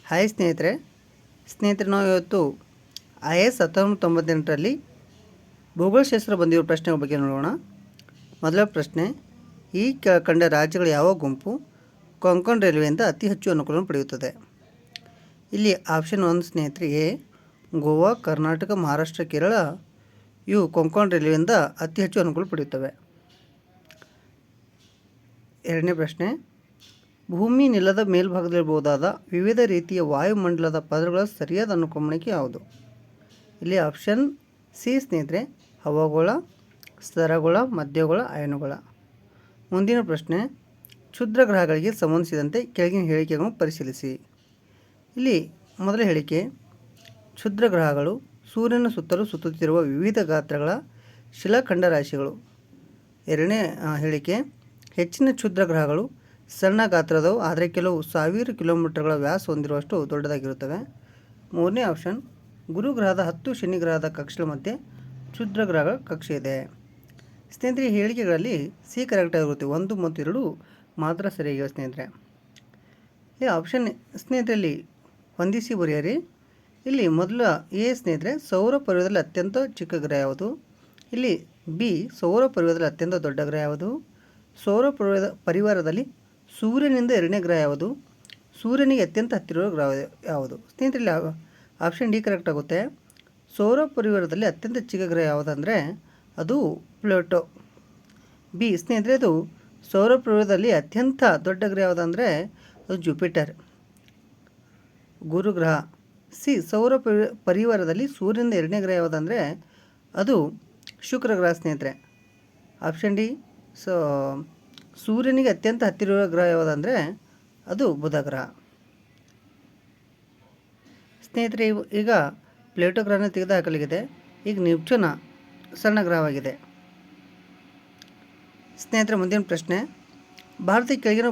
Hi ಸ್ನೇಹಿತರೆ ನಾವು ಇವತ್ತು IAS 1998ರಲ್ಲಿ ಭೂಗೋಳಶಾಸ್ತ್ರ ಬಂದಿರೋ ಪ್ರಶ್ನೆ ಬಗ್ಗೆ ನೋಡೋಣ. ಮೊದಲ ಪ್ರಶ್ನೆ, ಈ ಕೆಳಕಂಡ ರಾಜ್ಯಗಳ ಯಾವ ಗುಂಪು ಕೊಂಕಣ್ ರೈಲ್ವೆಯಿಂದ ಅತಿ ಹೆಚ್ಚು ಅನುಕೂಲವನ್ನು ಪಡೆಯುತ್ತದೆ? ಇಲ್ಲಿ ಆಪ್ಷನ್ 1 ಸ್ನೇಹಿತರೆ ಎ ಗೋವಾ, ಕರ್ನಾಟಕ, ಮಹಾರಾಷ್ಟ್ರ, ಕೇರಳ ಇವು ಕೊಂಕಣ್ ರೈಲ್ವೆಯಿಂದ ಅತಿ ಹೆಚ್ಚು ಅನುಕೂಲ ಪಡೆಯುತ್ತವೆ. ಎರಡನೇ ಪ್ರಶ್ನೆ, ಭೂಮಿ ನೆಲದ ಮೇಲ್ಭಾಗದಲ್ಲಿರಬಹುದಾದ ವಿವಿಧ ರೀತಿಯ ವಾಯುಮಂಡಲದ ಪದರಗಳ ಸರಿಯಾದ ಅನುಕ್ರಮಣಿಕೆ ಯಾವುದು? ಇಲ್ಲಿ ಆಪ್ಷನ್ ಸಿ ಸ್ನೇಹಿತರೆ ಹವಾಗೋಳ, ಸ್ತರಗೋಳ, ಮಧ್ಯಗೋಳ, ಅಯನಗೋಳ. ಮುಂದಿನ ಪ್ರಶ್ನೆ, ಕ್ಷುದ್ರ ಗ್ರಹಗಳಿಗೆ ಸಂಬಂಧಿಸಿದಂತೆ ಕೆಳಗಿನ ಹೇಳಿಕೆಗಳನ್ನು ಪರಿಶೀಲಿಸಿ. ಇಲ್ಲಿ ಮೊದಲ ಹೇಳಿಕೆ, ಕ್ಷುದ್ರ ಗ್ರಹಗಳು ಸೂರ್ಯನ ಸುತ್ತಲೂ ಸುತ್ತುತ್ತಿರುವ ವಿವಿಧ ಗಾತ್ರಗಳ ಶಿಲಾಖಂಡ ರಾಶಿಗಳು. ಎರಡನೇ ಹೇಳಿಕೆ, ಹೆಚ್ಚಿನ ಕ್ಷುದ್ರ ಗ್ರಹಗಳು ಸಣ್ಣ ಗಾತ್ರದವು ಆದರೆ ಕೆಲವು ಸಾವಿರ ಕಿಲೋಮೀಟರ್ಗಳ ವ್ಯಾಸ ಹೊಂದಿರುವಷ್ಟು ದೊಡ್ಡದಾಗಿರುತ್ತವೆ. ಮೂರನೇ ಆಪ್ಷನ್, ಗುರುಗ್ರಹದ 10 ಶನಿ ಗ್ರಹದ ಕಕ್ಷೆಗಳ ಮಧ್ಯೆ ಕ್ಷುದ್ರ ಗ್ರಹಗಳ ಕಕ್ಷೆ ಇದೆ. ಸ್ನೇಹಿತರೆ, ಈ ಹೇಳಿಕೆಗಳಲ್ಲಿ ಸಿ ಕರೆಕ್ಟ್ ಆಗಿರುತ್ತೆ, 1 ಮತ್ತು 2 ಮಾತ್ರ ಸರಿಯಾಗಿವೆ ಸ್ನೇಹಿತರೆ. ಈ ಆಪ್ಷನ್ ಸ್ನೇಹಿತರಲ್ಲಿ ಹೊಂದಿಸಿ ಬರೆಯಿರಿ. ಇಲ್ಲಿ ಮೊದಲ ಎ ಸ್ನೇಹಿತರೆ ಸೌರ ಪರಿವಾರದಲ್ಲಿ ಅತ್ಯಂತ ಚಿಕ್ಕ ಗ್ರಹ ಯಾವುದು? ಇಲ್ಲಿ ಬಿ ಸೌರ ಪರಿವಾರದಲ್ಲಿ ಅತ್ಯಂತ ದೊಡ್ಡ ಗ್ರಹ ಯಾವುದು? ಸೌರ ಪರಿವಾರದಲ್ಲಿ ಸೂರ್ಯನಿಂದ ಎರಡನೇ ಗ್ರಹ ಯಾವುದು? ಸೂರ್ಯನಿಗೆ ಅತ್ಯಂತ ಹತ್ತಿರ ಗ್ರಹ ಯಾವುದು? ಸ್ನೇಹಿತರಲ್ಲಿ ಆಪ್ಷನ್ ಡಿ ಕರೆಕ್ಟ್ ಆಗುತ್ತೆ. ಸೌರ ಪರಿವಾರದಲ್ಲಿ ಅತ್ಯಂತ ಚಿಕ್ಕ ಗ್ರಹ ಯಾವುದಂದರೆ ಅದು ಪ್ಲೂಟೋ. ಬಿ ಸ್ನೇಹಿತರೆ ಅದು ಸೌರ ಪರಿವಾರದಲ್ಲಿ ಅತ್ಯಂತ ದೊಡ್ಡ ಗ್ರಹ ಯಾವುದಂದರೆ ಅದು ಜುಪಿಟರ್, ಗುರುಗ್ರಹ. ಸಿ ಸೌರ ಪರಿವಾರದಲ್ಲಿ ಸೂರ್ಯನಿಂದ ಎರಡನೇ ಗ್ರಹ ಯಾವುದಂದರೆ ಅದು ಶುಕ್ರ ಗ್ರಹ ಸ್ನೇಹಿತರೆ. ಆಪ್ಷನ್ ಡಿ ಸೂರ್ಯನಿಗೆ ಅತ್ಯಂತ ಹತ್ತಿರ ಗ್ರಹ ಯಾವುದಂದರೆ ಅದು ಬುಧ ಗ್ರಹ. ಸ್ನೇಹಿತರೆ, ಈಗ ಪ್ಲೇಟೋ ಗ್ರಹನ ತೆಗೆದುಹಾಕಲಾಗಿದೆ. ಈಗ ನೆಪ್ಚೂನ್ ಸಣ್ಣ ಗ್ರಹವಾಗಿದೆ. ಸ್ನೇಹಿತರೆ, ಮುಂದಿನ ಪ್ರಶ್ನೆ, ಭಾರತದ ಕೆಳಗಿನ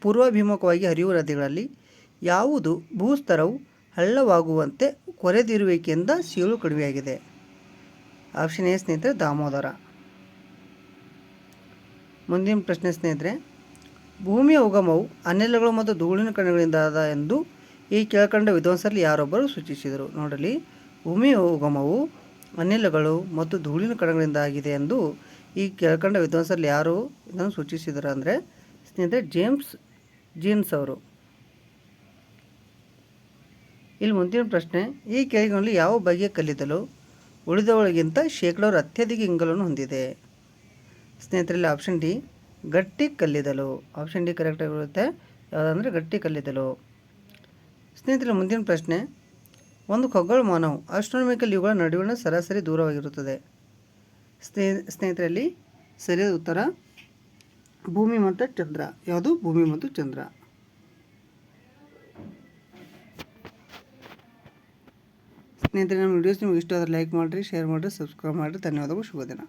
ಪೂರ್ವಾಭಿಮುಖವಾಗಿ ಹರಿಯುವ ನದಿಗಳಲ್ಲಿ ಯಾವುದು ಭೂಸ್ತರವು ಹಳ್ಳವಾಗುವಂತೆ ಕೊರೆದಿರುವಿಕೆಯಿಂದ ಸೀಳು ಕಡಿಮೆಯಾಗಿದೆ? ಆಪ್ಷನ್ ಎ ಸ್ನೇಹಿತರೆ ದಾಮೋದರ. ಮುಂದಿನ ಪ್ರಶ್ನೆ ಸ್ನೇಹಿತರೆ, ಭೂಮಿಯ ಉಗಮವು ಅನಿಲಗಳು ಮತ್ತು ಧೂಳಿನ ಕಣಗಳಿಂದಾದ ಎಂದು ಈ ಕೆಳಕಂಡ ವಿದ್ವಾಂಸರಲ್ಲಿ ಯಾರೊಬ್ಬರು ಸೂಚಿಸಿದರು? ನೋಡಲಿ, ಭೂಮಿಯ ಉಗಮವು ಅನಿಲಗಳು ಮತ್ತು ಧೂಳಿನ ಕಣಗಳಿಂದ ಆಗಿದೆ ಎಂದು ಈ ಕೆಳಕಂಡ ವಿದ್ವಾಂಸರಲ್ಲಿ ಯಾರು ಇದನ್ನು ಸೂಚಿಸಿದರು ಅಂದರೆ ಸ್ನೇಹಿತರೆ ಜೇಮ್ಸ್ ಜೀನ್ಸ್ ಅವರು. ಇಲ್ಲಿ ಮುಂದಿನ ಪ್ರಶ್ನೆ, ಈ ಕೆಳಗಿನಲ್ಲಿ ಯಾವ ಬಗೆಯ ಕಲ್ಲಿದ್ದಲು ಉಳಿದವುಗಳಿಗಿಂತ ಶೇಕಡಾವಾರು ಅತ್ಯಧಿಕ ಇಂಗಾಲವನ್ನು ಹೊಂದಿದೆ? ಸ್ನೇಹಿತರಲ್ಲಿ ಆಪ್ಷನ್ ಡಿ ಗಟ್ಟಿ ಕಲ್ಲಿದ್ದಲು. ಆಪ್ಷನ್ ಡಿ ಕರೆಕ್ಟ್ ಆಗಿರುತ್ತೆ. ಯಾವುದಂದರೆ ಗಟ್ಟಿ ಕಲ್ಲಿದ್ದಲು. ಸ್ನೇಹಿತರೆ, ಮುಂದಿನ ಪ್ರಶ್ನೆ, ಒಂದು ಖಗೋಳಮಾನವು ಆಸ್ಟ್ರೋನಾಮಿಕಲ್ ಇವುಗಳ ನಡುವಿನ ಸರಾಸರಿ ದೂರವಾಗಿರುತ್ತದೆ. ಸ್ನೇಹಿತರಲ್ಲಿ ಸರಿಯಾದ ಉತ್ತರ ಭೂಮಿ ಮತ್ತು ಚಂದ್ರ. ಯಾವುದು? ಭೂಮಿ ಮತ್ತು ಚಂದ್ರ. ಸ್ನೇಹಿತರೆ, ನಮ್ಮ ವಿಡಿಯೋಸ್ ನಿಮಗೆ ಇಷ್ಟ ಆದರೆ ಲೈಕ್ ಮಾಡಿರಿ, ಶೇರ್ ಮಾಡಿರಿ, ಸಬ್ಸ್ಕ್ರೈಬ್ ಮಾಡಿರಿ. ಧನ್ಯವಾದಗಳು. ಶುಭ ದಿನ.